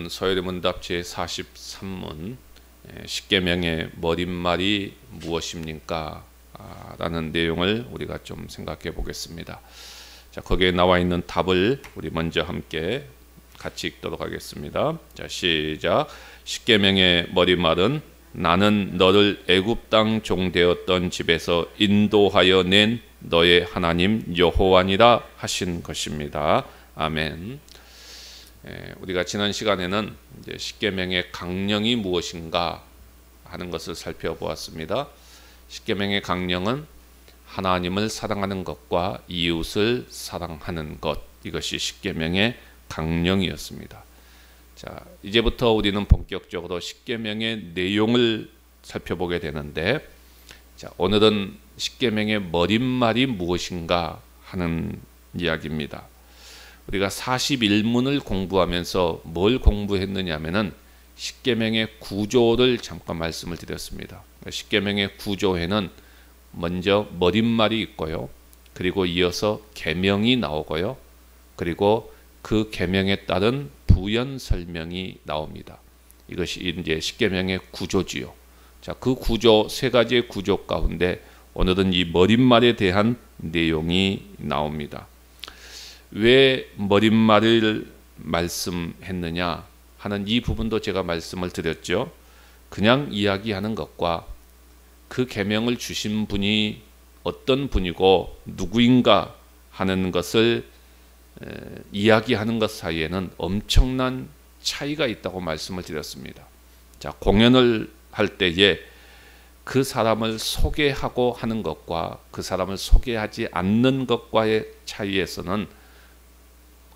서열의문답 제43문 십계명의 머릿말이 무엇입니까? 라는 내용을 우리가 좀 생각해 보겠습니다. 자, 거기에 나와 있는 답을 우리 먼저 함께 같이 읽도록 하겠습니다. 자, 시작. 십계명의 머릿말은 나는 너를 애굽 땅 종되었던 집에서 인도하여 낸 너의 하나님 여호와니라 하신 것입니다. 아멘. 우리가 지난 시간에는 이제 십계명의 강령이 무엇인가 하는 것을 살펴보았습니다. 십계명의 강령은 하나님을 사랑하는 것과 이웃을 사랑하는 것, 이것이 십계명의 강령이었습니다. 자, 이제부터 우리는 본격적으로 십계명의 내용을 살펴보게 되는데, 자, 오늘은 십계명의 머릿말이 무엇인가 하는 이야기입니다. 우리가 41문을 공부하면서 뭘 공부했느냐면은 십계명의 구조를 잠깐 말씀을 드렸습니다. 십계명의 구조에는 먼저 머릿말이 있고요. 그리고 이어서 계명이 나오고요. 그리고 그 계명에 따른 부연 설명이 나옵니다. 이것이 이제 십계명의 구조지요. 자, 그 구조, 세 가지의 구조 가운데 오늘은 이 머릿말에 대한 내용이 나옵니다. 왜 머릿말을 말씀했느냐 하는 이 부분도 제가 말씀을 드렸죠. 그냥 이야기하는 것과 그 계명을 주신 분이 어떤 분이고 누구인가 하는 것을 이야기하는 것 사이에는 엄청난 차이가 있다고 말씀을 드렸습니다. 자, 공연을 할 때에 그 사람을 소개하고 하는 것과 그 사람을 소개하지 않는 것과의 차이에서는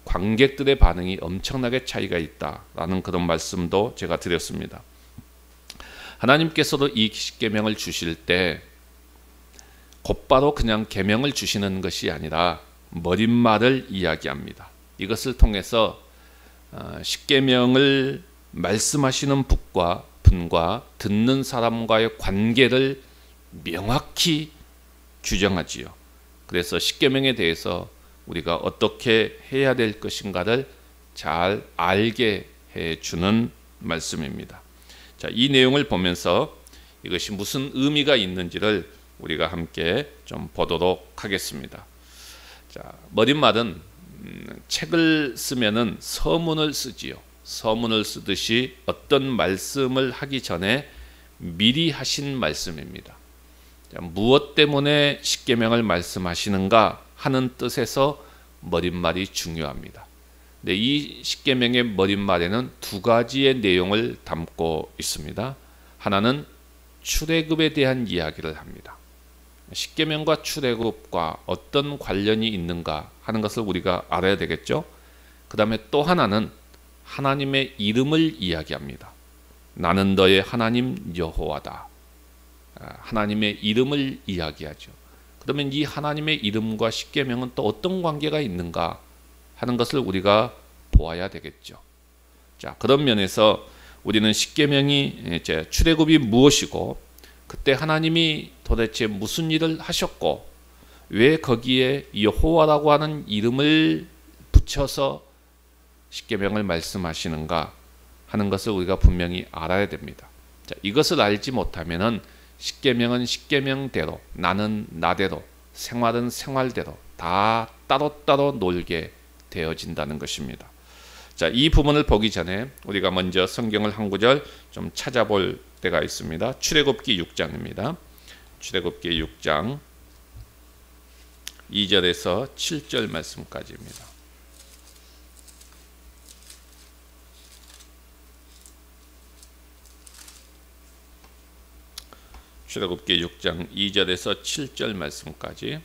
관객들의 반응이 엄청나게 차이가 있다라는 그런 말씀도 제가 드렸습니다. 하나님께서도 이 십계명을 주실 때 곧바로 그냥 계명을 주시는 것이 아니라 머릿말을 이야기합니다. 이것을 통해서 십계명을 말씀하시는 분과 듣는 사람과의 관계를 명확히 규정하지요. 그래서 십계명에 대해서 우리가 어떻게 해야 될 것인가를 잘 알게 해주는 말씀입니다. 자, 이 내용을 보면서 이것이 무슨 의미가 있는지를 우리가 함께 좀 보도록 하겠습니다. 자, 머릿말은 책을 쓰면은 서문을 쓰지요. 서문을 쓰듯이 어떤 말씀을 하기 전에 미리 하신 말씀입니다. 자, 무엇 때문에 십계명을 말씀하시는가 하는 뜻에서 머릿말이 중요합니다. 근데 이 십계명의 머릿말에는 두 가지의 내용을 담고 있습니다. 하나는 출애굽에 대한 이야기를 합니다. 십계명과 출애굽과 어떤 관련이 있는가 하는 것을 우리가 알아야 되겠죠. 그 다음에 또 하나는 하나님의 이름을 이야기합니다. 나는 너의 하나님 여호와다. 하나님의 이름을 이야기하죠. 그러면 이 하나님의 이름과 십계명은 또 어떤 관계가 있는가 하는 것을 우리가 보아야 되겠죠. 자, 그런 면에서 우리는 십계명이 이제 출애굽이 무엇이고 그때 하나님이 도대체 무슨 일을 하셨고 왜 거기에 여호와라고 하는 이름을 붙여서 십계명을 말씀하시는가 하는 것을 우리가 분명히 알아야 됩니다. 자, 이것을 알지 못하면은 십계명은 십계명대로, 나는 나대로, 생활은 생활대로 다 따로따로 놀게 되어진다는 것입니다. 자, 이 부분을 보기 전에 우리가 먼저 성경을 한 구절 좀 찾아볼 때가 있습니다. 출애굽기 6장입니다. 출애굽기 6장 2절에서 7절 말씀까지입니다. 출애굽기 6장 2절에서 7절 말씀까지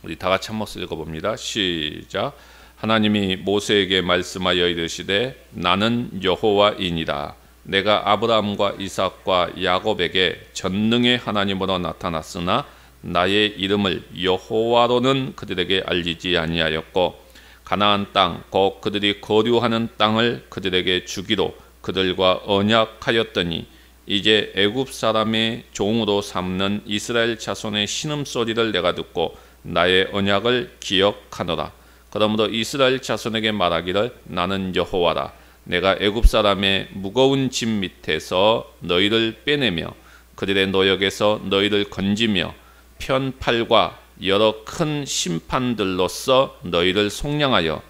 우리 다 같이 한 목소리 읽어봅니다. 시작. 하나님이 모세에게 말씀하여 이르시되 나는 여호와이니라. 내가 아브라함과 이삭과 야곱에게 전능의 하나님으로 나타났으나 나의 이름을 여호와로는 그들에게 알리지 아니하였고 가나안 땅 곧 그들이 거류하는 땅을 그들에게 주기로 그들과 언약하였더니 이제 애굽 사람의 종으로 삼는 이스라엘 자손의 신음소리를 내가 듣고 나의 언약을 기억하노라. 그러므로 이스라엘 자손에게 말하기를 나는 여호와라. 내가 애굽 사람의 무거운 짐 밑에서 너희를 빼내며 그들의 노역에서 너희를 건지며 편팔과 여러 큰 심판들로서 너희를 속량하여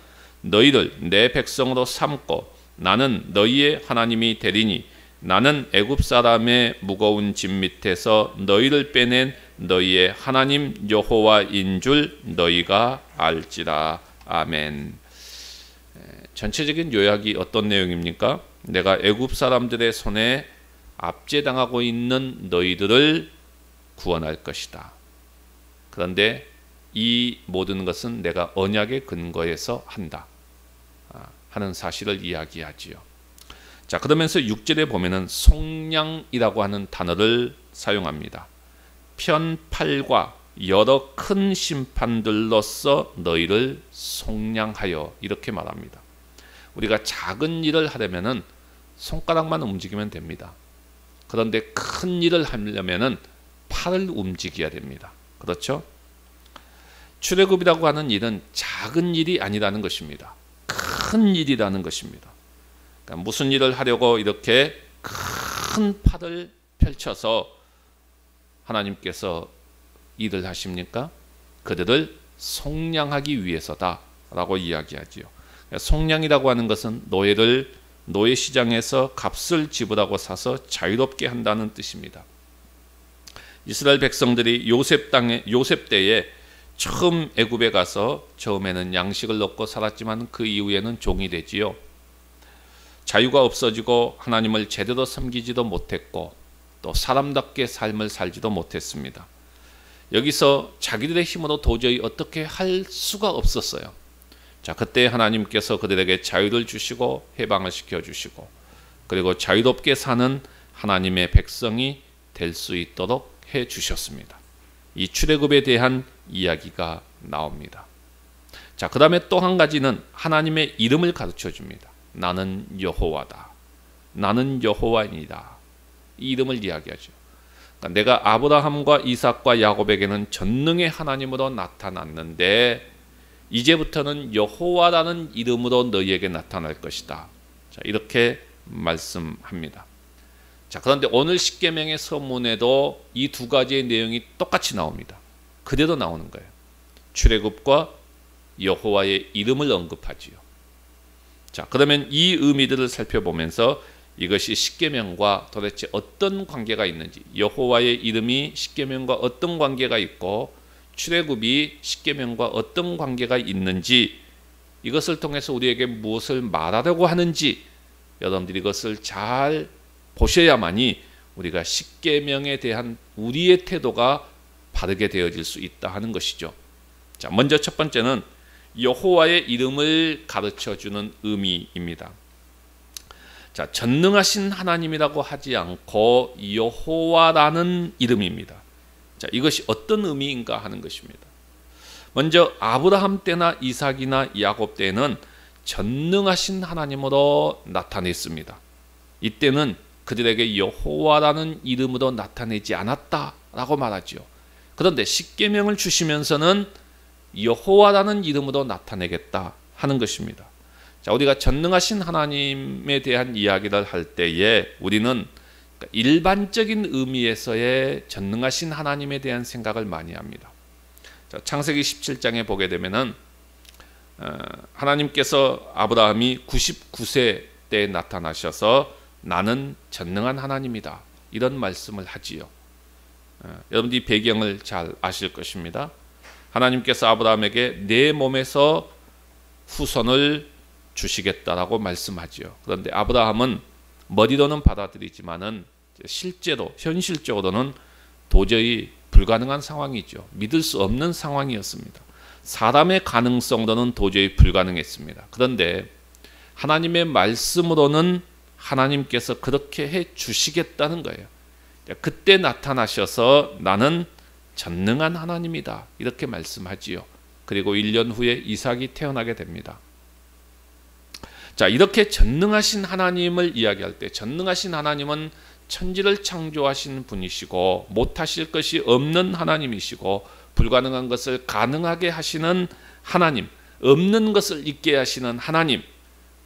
너희를 내 백성으로 삼고 나는 너희의 하나님이 되리니 나는 애굽 사람의 무거운 짐 밑에서 너희를 빼낸 너희의 하나님 여호와인 줄 너희가 알지라. 아멘. 전체적인 요약이 어떤 내용입니까? 내가 애굽 사람들의 손에 압제당하고 있는 너희들을 구원할 것이다. 그런데 이 모든 것은 내가 언약의 근거에서 한다 하는 사실을 이야기하지요. 자, 그러면서 6절에 보면은 속량이라고 하는 단어를 사용합니다. 편팔과 여러 큰 심판들로서 너희를 속량하여 이렇게 말합니다. 우리가 작은 일을 하려면은 손가락만 움직이면 됩니다. 그런데 큰 일을 하려면은 팔을 움직여야 됩니다. 그렇죠? 출애굽이라고 하는 일은 작은 일이 아니라는 것입니다. 큰 일이라는 것입니다. 그러니까 무슨 일을 하려고 이렇게 큰 팔을 펼쳐서 하나님께서 일을 하십니까? 그들을 속량하기 위해서다라고 이야기하지요. 속량이라고 하는 것은 노예를 노예 시장에서 값을 지불하고 사서 자유롭게 한다는 뜻입니다. 이스라엘 백성들이 요셉 때에 처음 애굽에 가서 처음에는 양식을 얻고 살았지만 그 이후에는 종이 되지요. 자유가 없어지고 하나님을 제대로 섬기지도 못했고 또 사람답게 삶을 살지도 못했습니다. 여기서 자기들의 힘으로 도저히 어떻게 할 수가 없었어요. 자, 그때 하나님께서 그들에게 자유를 주시고 해방을 시켜주시고 그리고 자유롭게 사는 하나님의 백성이 될 수 있도록 해주셨습니다. 이 출애굽에 대한 이야기가 나옵니다. 자, 그 다음에 또 한 가지는 하나님의 이름을 가르쳐 줍니다. 나는 여호와다. 나는 여호와이다. 이 이름을 이야기하죠. 그러니까 내가 아브라함과 이삭과 야곱에게는 전능의 하나님으로 나타났는데 이제부터는 여호와라는 이름으로 너희에게 나타날 것이다. 자, 이렇게 말씀합니다. 자, 그런데 오늘 십계명의 서문에도 이 두 가지의 내용이 똑같이 나옵니다. 그대로 나오는 거예요. 출애굽과 여호와의 이름을 언급하지요. 자, 그러면 이 의미들을 살펴보면서 이것이 십계명과 도대체 어떤 관계가 있는지, 여호와의 이름이 십계명과 어떤 관계가 있고 출애굽이 십계명과 어떤 관계가 있는지, 이것을 통해서 우리에게 무엇을 말하려고 하는지 여러분들이 이것을 잘 보셔야만이 우리가 십계명에 대한 우리의 태도가 바르게 되어질 수 있다 하는 것이죠. 자, 먼저 첫 번째는 여호와의 이름을 가르쳐주는 의미입니다. 자, 전능하신 하나님이라고 하지 않고 여호와라는 이름입니다. 자, 이것이 어떤 의미인가 하는 것입니다. 먼저 아브라함 때나 이삭이나 야곱 때는 전능하신 하나님으로 나타냈습니다. 이때는 그들에게 여호와라는 이름으로 나타내지 않았다라고 말하죠. 그런데 십계명을 주시면서는 여호와라는 이름으로 나타내겠다 하는 것입니다. 자, 우리가 전능하신 하나님에 대한 이야기를 할 때에 우리는 일반적인 의미에서의 전능하신 하나님에 대한 생각을 많이 합니다. 자, 창세기 17장에 보게 되면은 하나님께서 아브라함이 99세 때 나타나셔서 나는 전능한 하나님이다 이런 말씀을 하지요. 여러분들이 배경을 잘 아실 것입니다. 하나님께서 아브라함에게 내 몸에서 후손을 주시겠다라고 말씀하지요. 그런데 아브라함은 머리로는 받아들이지만은 실제로 현실적으로는 도저히 불가능한 상황이죠. 믿을 수 없는 상황이었습니다. 사람의 가능성으로는 도저히 불가능했습니다. 그런데 하나님의 말씀으로는 하나님께서 그렇게 해 주시겠다는 거예요. 그때 나타나셔서 나는 전능한 하나님이다 이렇게 말씀하지요. 그리고 1년 후에 이삭이 태어나게 됩니다. 자, 이렇게 전능하신 하나님을 이야기할 때 전능하신 하나님은 천지를 창조하신 분이시고 못하실 것이 없는 하나님이시고 불가능한 것을 가능하게 하시는 하나님, 없는 것을 있게 하시는 하나님,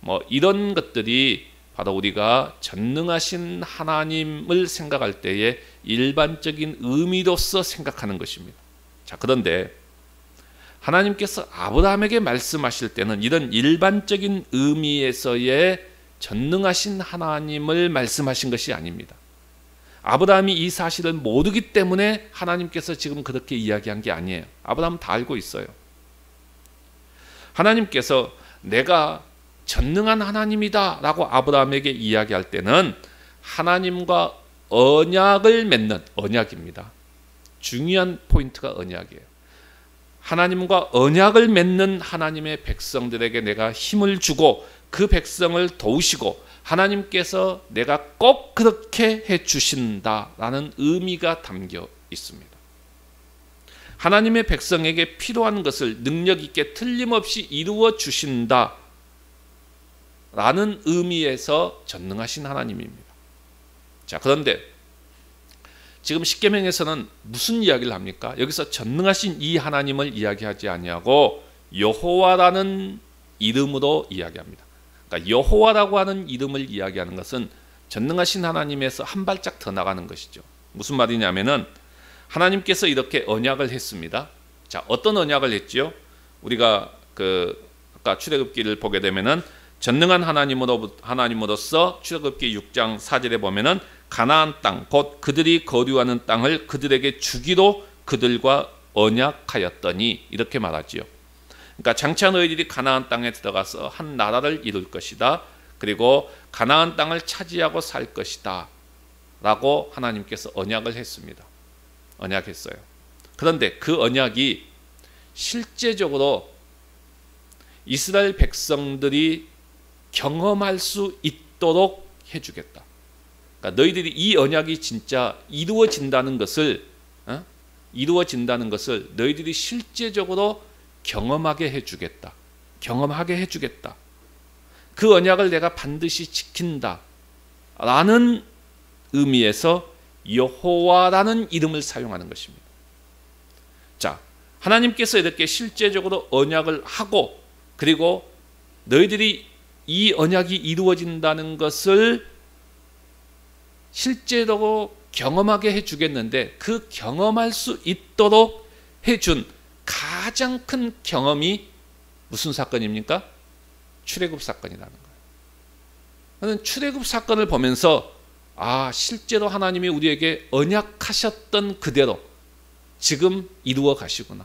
뭐 이런 것들이 바로 우리가 전능하신 하나님을 생각할 때의 일반적인 의미로서 생각하는 것입니다. 자, 그런데 하나님께서 아브라함에게 말씀하실 때는 이런 일반적인 의미에서의 전능하신 하나님을 말씀하신 것이 아닙니다. 아브라함이 이 사실을 모르기 때문에 하나님께서 지금 그렇게 이야기한 게 아니에요. 아브라함은 다 알고 있어요. 하나님께서 내가 전능한 하나님이다 라고 아브라함에게 이야기할 때는 하나님과 언약을 맺는, 언약입니다. 중요한 포인트가 언약이에요. 하나님과 언약을 맺는 하나님의 백성들에게 내가 힘을 주고 그 백성을 도우시고 하나님께서 내가 꼭 그렇게 해 주신다라는 의미가 담겨 있습니다. 하나님의 백성에게 필요한 것을 능력 있게 틀림없이 이루어 주신다 라는 의미에서 전능하신 하나님입니다. 자, 그런데 지금 십계명에서는 무슨 이야기를 합니까? 여기서 전능하신 이 하나님을 이야기하지 아니하고 여호와라는 이름으로 이야기합니다. 그러니까 여호와라고 하는 이름을 이야기하는 것은 전능하신 하나님에서 한 발짝 더 나가는 것이죠. 무슨 말이냐면은 하나님께서 이렇게 언약을 했습니다. 자, 어떤 언약을 했지요? 우리가 아까 출애굽기를 보게 되면은 전능한 하나님으로서 출애굽기 6장 4절에 보면은 가나안 땅 곧 그들이 거류하는 땅을 그들에게 주기로 그들과 언약하였더니 이렇게 말하지요. 그러니까 장차 너희들이 가나안 땅에 들어가서 한 나라를 이룰 것이다. 그리고 가나안 땅을 차지하고 살 것이다. 라고 하나님께서 언약을 했습니다. 언약했어요. 그런데 그 언약이 실제적으로 이스라엘 백성들이 경험할 수 있도록 해주겠다. 그러니까 너희들이 이 언약이 진짜 이루어진다는 것을 너희들이 실제적으로 경험하게 해주겠다. 경험하게 해주겠다. 그 언약을 내가 반드시 지킨다. 라는 의미에서 여호와라는 이름을 사용하는 것입니다. 자, 하나님께서 이렇게 실제적으로 언약을 하고 그리고 너희들이 이 언약이 이루어진다는 것을 실제로 경험하게 해주겠는데 그 경험할 수 있도록 해준 가장 큰 경험이 무슨 사건입니까? 출애굽 사건이라는 거예요. 저는 출애굽 사건을 보면서 실제로 하나님이 우리에게 언약하셨던 그대로 지금 이루어 가시구나.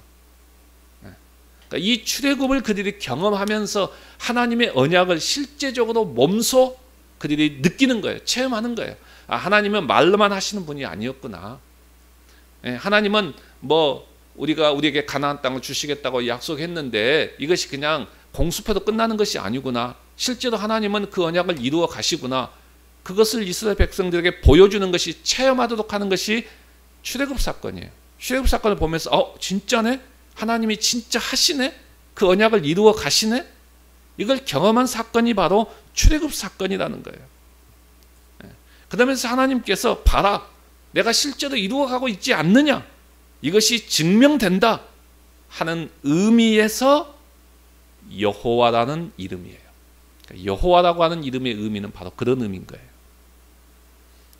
그러니까 이 출애굽을 그들이 경험하면서 하나님의 언약을 실제적으로 몸소 그들이 느끼는 거예요. 체험하는 거예요. 하나님은 말로만 하시는 분이 아니었구나. 하나님은 우리에게 가나안 땅을 주시겠다고 약속했는데 이것이 그냥 공수표도 끝나는 것이 아니구나. 실제로 하나님은 그 언약을 이루어 가시구나. 그것을 이스라엘 백성들에게 보여주는 것이, 체험하도록 하는 것이 출애굽 사건이에요. 출애굽 사건을 보면서 진짜네? 하나님이 진짜 하시네? 그 언약을 이루어 가시네? 이걸 경험한 사건이 바로 출애굽 사건이라는 거예요. 그러면서 하나님께서 봐라, 내가 실제로 이루어가고 있지 않느냐, 이것이 증명된다 하는 의미에서 여호와라는 이름이에요. 여호와라고 하는 이름의 의미는 바로 그런 의미인 거예요.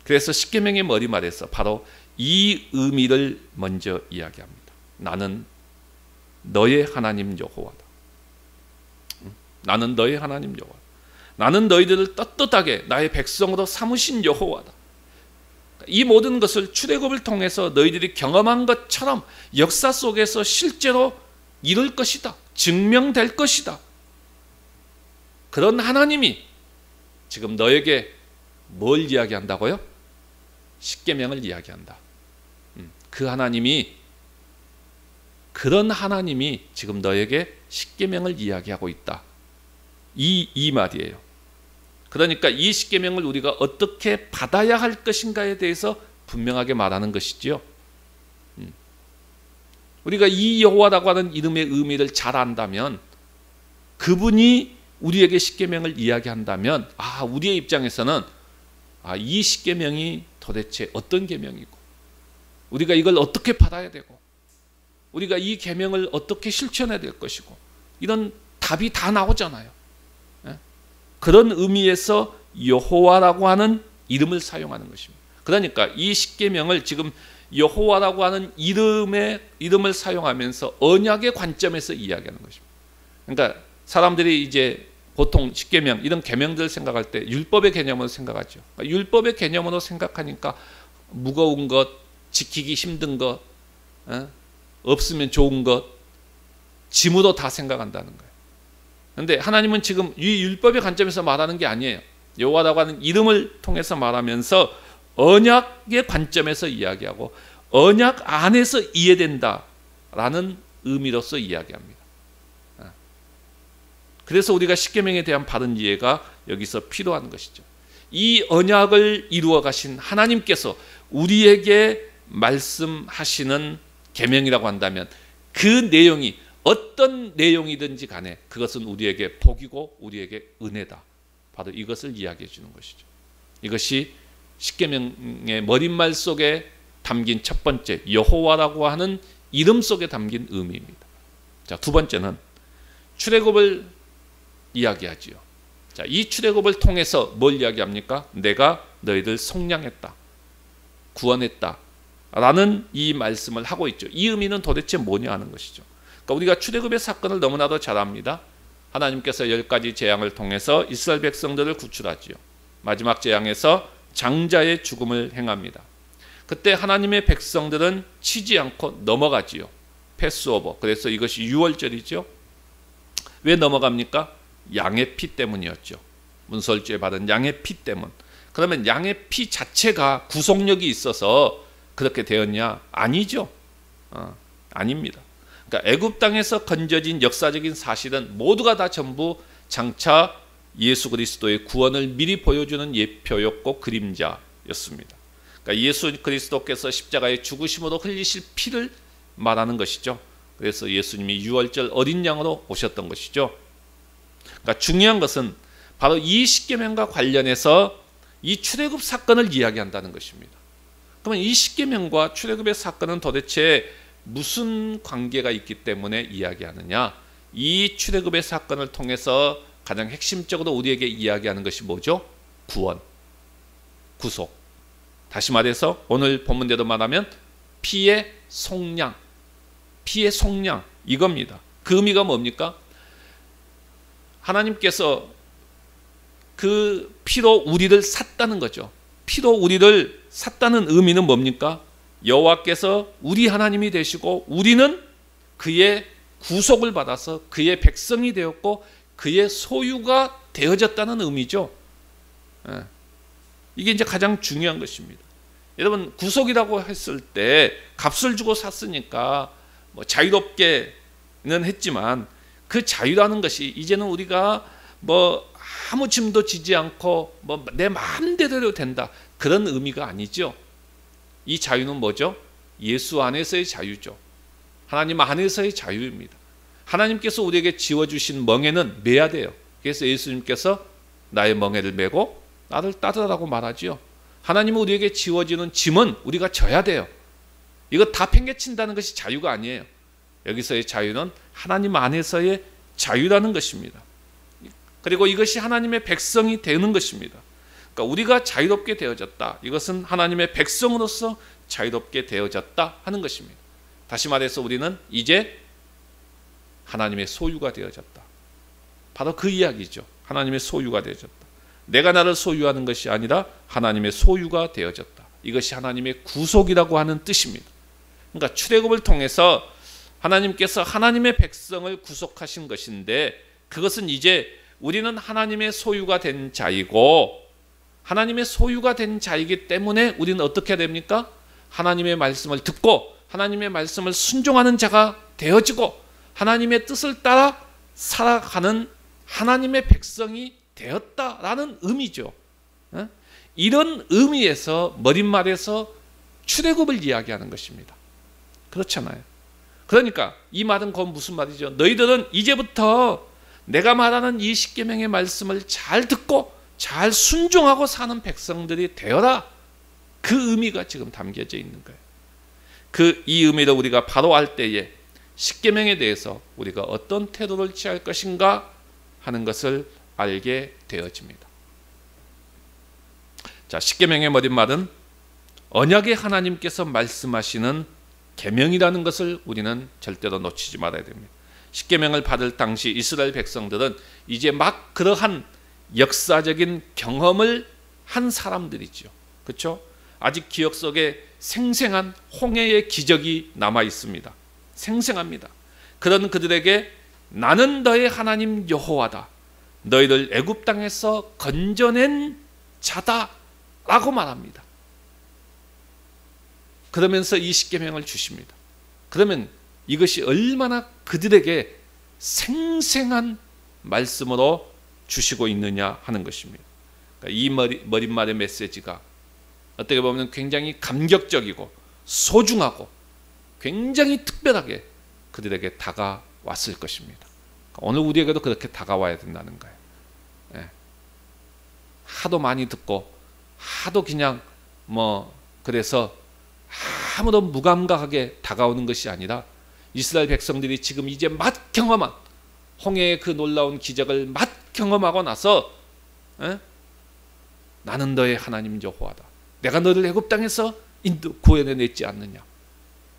그래서 십계명의 머리말에서 바로 이 의미를 먼저 이야기합니다. 나는 너의 하나님 여호와다. 나는 너의 하나님 여호와. 나는 너희들을 떳떳하게 나의 백성으로 삼으신 여호와다. 이 모든 것을 출애굽을 통해서 너희들이 경험한 것처럼 역사 속에서 실제로 이룰 것이다. 증명될 것이다. 그런 하나님이 지금 너에게 뭘 이야기한다고요? 십계명을 이야기한다. 그런 하나님이 지금 너에게 십계명을 이야기하고 있다. 이 말이에요. 그러니까 이 십계명을 우리가 어떻게 받아야 할 것인가에 대해서 분명하게 말하는 것이지요. 우리가 이 여호와라고 하는 이름의 의미를 잘 안다면, 그분이 우리에게 십계명을 이야기한다면, 우리의 입장에서는 이 십계명이 도대체 어떤 계명이고, 우리가 이걸 어떻게 받아야 되고, 우리가 이 계명을 어떻게 실천해야 될 것이고, 이런 답이 다 나오잖아요. 그런 의미에서 여호와라고 하는 이름을 사용하는 것입니다. 그러니까 이 십계명을 지금 여호와라고 하는 이름을 사용하면서 언약의 관점에서 이야기하는 것입니다. 그러니까 사람들이 이제 보통 십계명 이런 계명들을 생각할 때 율법의 개념으로 생각하죠. 그러니까 율법의 개념으로 생각하니까 무거운 것, 지키기 힘든 것, 없으면 좋은 것, 짐으로 다 생각한다는 거예요. 그런데 하나님은 지금 이 율법의 관점에서 말하는 게 아니에요. 여호와라고 하는 이름을 통해서 말하면서 언약의 관점에서 이야기하고 언약 안에서 이해된다라는 의미로서 이야기합니다. 그래서 우리가 십계명에 대한 바른 이해가 여기서 필요한 것이죠. 이 언약을 이루어 가신 하나님께서 우리에게 말씀하시는 계명이라고 한다면 그 내용이 어떤 내용이든지 간에 그것은 우리에게 복이고 우리에게 은혜다. 바로 이것을 이야기해 주는 것이죠. 이것이 십계명의 머릿말 속에 담긴 첫 번째 여호와라고 하는 이름 속에 담긴 의미입니다. 자, 두 번째는 출애굽을 이야기하지요. 자, 이 출애굽을 통해서 뭘 이야기합니까? 내가 너희들 속량했다, 구원했다 라는 이 말씀을 하고 있죠. 이 의미는 도대체 뭐냐 하는 것이죠. 그러니까 우리가 출애굽의 사건을 너무나도 잘 압니다. 하나님께서 10가지 재앙을 통해서 이스라엘 백성들을 구출하지요. 마지막 재앙에서 장자의 죽음을 행합니다. 그때 하나님의 백성들은 치지 않고 넘어가지요. 패스오버. 그래서 이것이 유월절이죠. 왜 넘어갑니까? 양의 피 때문이었죠. 문설주에 받은 양의 피 때문. 그러면 양의 피 자체가 구속력이 있어서 그렇게 되었냐? 아니죠. 아닙니다. 그러니까 애굽 땅에서 건져진 역사적인 사실은 모두가 다 전부 장차 예수 그리스도의 구원을 미리 보여주는 예표였고 그림자였습니다. 그러니까 예수 그리스도께서 십자가의 죽으심으로 흘리실 피를 말하는 것이죠. 그래서 예수님이 유월절 어린 양으로 오셨던 것이죠. 그러니까 중요한 것은 바로 이 십계명과 관련해서 이 출애굽 사건을 이야기한다는 것입니다. 그러면 이 십계명과 출애굽의 사건은 도대체 무슨 관계가 있기 때문에 이야기하느냐? 이 출애굽의 사건을 통해서 가장 핵심적으로 우리에게 이야기하는 것이 뭐죠? 구원, 구속. 다시 말해서 오늘 본문대로 말하면 피의 속량, 피의 속량 이겁니다. 그 의미가 뭡니까? 하나님께서 그 피로 우리를 샀다는 거죠. 피로 우리를 샀다는 의미는 뭡니까? 여호와께서 우리 하나님이 되시고 우리는 그의 구속을 받아서 그의 백성이 되었고 그의 소유가 되어졌다는 의미죠. 이게 이제 가장 중요한 것입니다. 여러분, 구속이라고 했을 때 값을 주고 샀으니까 뭐 자유롭게는 했지만 그 자유라는 것이 이제는 우리가 뭐 아무 짐도 지지 않고 뭐 내 마음대로 된다 그런 의미가 아니죠. 이 자유는 뭐죠? 예수 안에서의 자유죠. 하나님 안에서의 자유입니다. 하나님께서 우리에게 지워주신 멍에는 매야 돼요. 그래서 예수님께서 나의 멍에를 메고 나를 따르라고 말하지요. 하나님은 우리에게 지워지는 짐은 우리가 져야 돼요. 이거 다 팽개친다는 것이 자유가 아니에요. 여기서의 자유는 하나님 안에서의 자유라는 것입니다. 그리고 이것이 하나님의 백성이 되는 것입니다. 그러니까 우리가 자유롭게 되어졌다. 이것은 하나님의 백성으로서 자유롭게 되어졌다 하는 것입니다. 다시 말해서 우리는 이제 하나님의 소유가 되어졌다. 바로 그 이야기죠. 하나님의 소유가 되어졌다. 내가 나를 소유하는 것이 아니라 하나님의 소유가 되어졌다. 이것이 하나님의 구속이라고 하는 뜻입니다. 그러니까 출애굽을 통해서 하나님께서 하나님의 백성을 구속하신 것인데 그것은 이제 우리는 하나님의 소유가 된 자이고 하나님의 소유가 된 자이기 때문에 우리는 어떻게 됩니까? 하나님의 말씀을 듣고 하나님의 말씀을 순종하는 자가 되어지고 하나님의 뜻을 따라 살아가는 하나님의 백성이 되었다라는 의미죠. 이런 의미에서 머릿말에서 출애굽을 이야기하는 것입니다. 그렇잖아요. 그러니까 이 말은 곧 무슨 말이죠? 너희들은 이제부터 내가 말하는 이 십계명의 말씀을 잘 듣고 잘 순종하고 사는 백성들이 되어라. 그 의미가 지금 담겨져 있는 거예요. 이 의미를 우리가 바로 알 때에 십계명에 대해서 우리가 어떤 태도를 취할 것인가 하는 것을 알게 되어집니다. 자, 십계명의 머릿말은 언약의 하나님께서 말씀하시는 계명이라는 것을 우리는 절대로 놓치지 말아야 됩니다. 십계명을 받을 당시 이스라엘 백성들은 이제 막 그러한 역사적인 경험을 한 사람들이죠. 그렇죠? 아직 기억 속에 생생한 홍해의 기적이 남아 있습니다. 생생합니다. 그런 그들에게 나는 너의 하나님 여호와다, 너희를 애굽 땅에서 건져낸 자다라고 말합니다. 그러면서 이 십계명을 주십니다. 그러면 이것이 얼마나 그들에게 생생한 말씀으로 주시고 있느냐 하는 것입니다. 그러니까 이 머릿말의 메시지가 어떻게 보면 굉장히 감격적이고 소중하고 굉장히 특별하게 그들에게 다가왔을 것입니다. 오늘 우리에게도 그렇게 다가와야 된다는 거예요. 예. 하도 많이 듣고 하도 그냥 그래서 아무런 무감각하게 다가오는 것이 아니라 이스라엘 백성들이 지금 이제 맛 경험한 홍해의 그 놀라운 기적을 맛 경험하고 나서 나는 너의 하나님 여호와다, 내가 너를 애굽 땅에서 구해내냈지 않느냐.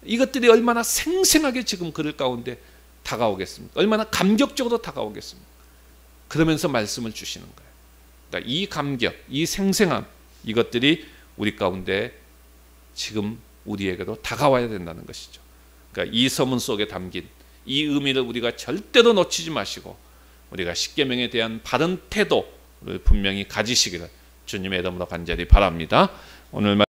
이것들이 얼마나 생생하게 지금 그들 가운데 다가오겠습니까? 얼마나 감격적으로 다가오겠습니까? 그러면서 말씀을 주시는 거예요. 그러니까 이 감격, 이 생생함, 이것들이 우리 가운데 지금 우리에게도 다가와야 된다는 것이죠. 그러니까 이 서문 속에 담긴 이 의미를 우리가 절대로 놓치지 마시고 우리가 십계명에 대한 바른 태도를 분명히 가지시기를 주님의 이름으로 간절히 바랍니다. 오늘